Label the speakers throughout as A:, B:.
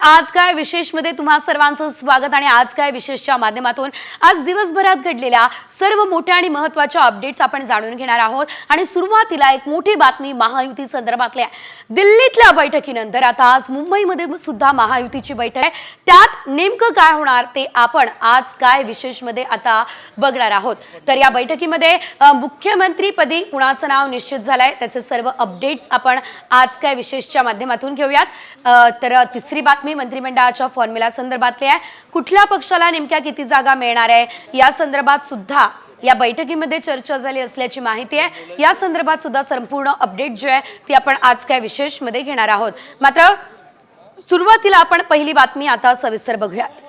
A: आज काय विशेष मध्ये तुम्हा सर्वांचं स्वागत आणि आज काय विशेषच्या माध्यमातून आज दिवसभरात घडलेल्या सर्व मोठ्या आणि महत्त्वाच्या अपडेट्स आपण जाणून घेणार आहोत। आणि सुरुवातीला एक मोठी बातमी महायुती संदर्भातली आहे। दिल्लीतल्या बैठकीनंतर आता आज मुंबईमध्ये सुद्धा महायुतीची बैठक आहे। त्यात नेमकं काय होणार ते आपण आज काय विशेष मध्ये आता बघणार आहोत। तर या बैठकीमध्ये मुख्यमंत्री पदी कुणाचं नाव निश्चित झालंय त्याचे सर्व अपडेट्स आपण आज काय विशेषच्या माध्यमातून घेऊयात। तर तिसरी बातमी मंत्रिमंडळाच्या फॉर्म्युला संदर्भातली आहे। कुठल्या पक्षाला नेमक्या किती जागा मिळणार आहे या संदर्भात सुद्धा या बैठकीमध्ये चर्चा झाली असल्याची माहिती आहे। या संदर्भात सुद्धा संपूर्ण अपडेट जो आहे ती आपण आज काय विशेष मध्ये घेणार आहोत। मात्र सुरुवातीला आपण पहिली बातमी आता सविस्तर बघूयात।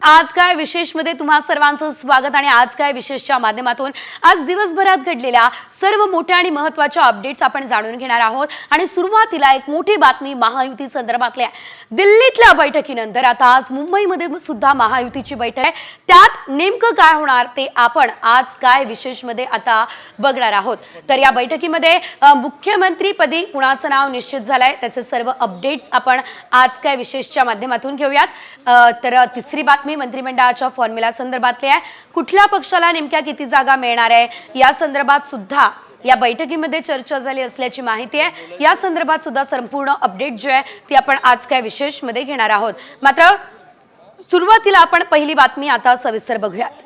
A: आज काय विशेष मध्ये तुम्हा सर्वांचं स्वागत आणि आज काय विशेषच्या माध्यमातून आज दिवसभरात घडलेल्या सर्व मोठ्या आणि महत्त्वाच्या अपडेट्स आपण जाणून घेणार आहोत। आणि सुरुवातीला एक मोठी बातमी महायुती संदर्भातली आहे। दिल्लीतल्या बैठकीनंतर आता आज मुंबईमध्ये सुद्धा महायुतीची बैठक आहे। त्यात नेमकं काय होणार ते आपण आज काय विशेष मध्ये आता बघणार आहोत। तर या बैठकीमध्ये मुख्यमंत्री पदी कुणाचं नाव निश्चित झालंय त्याचे सर्व अपडेट्स आपण आज काय विशेषच्या माध्यमातून घेऊयात। तर तिसरी बातमी मंत्रिमंडळाच्या फॉर्म्युला संदर्भातली आहे। कुठल्या पक्षाला नेमक्या किती जागा मिळणार आहे या संदर्भात सुद्धा या बैठकीमध्ये चर्चा झाली असल्याची माहिती आहे। या संदर्भात सुद्धा संपूर्ण अपडेट जो आहे ती आपण आज काय विशेष मध्ये घेणार आहोत। मात्र सुरुवातीला आपण पहिली बातमी आता सविस्तर बघूयात।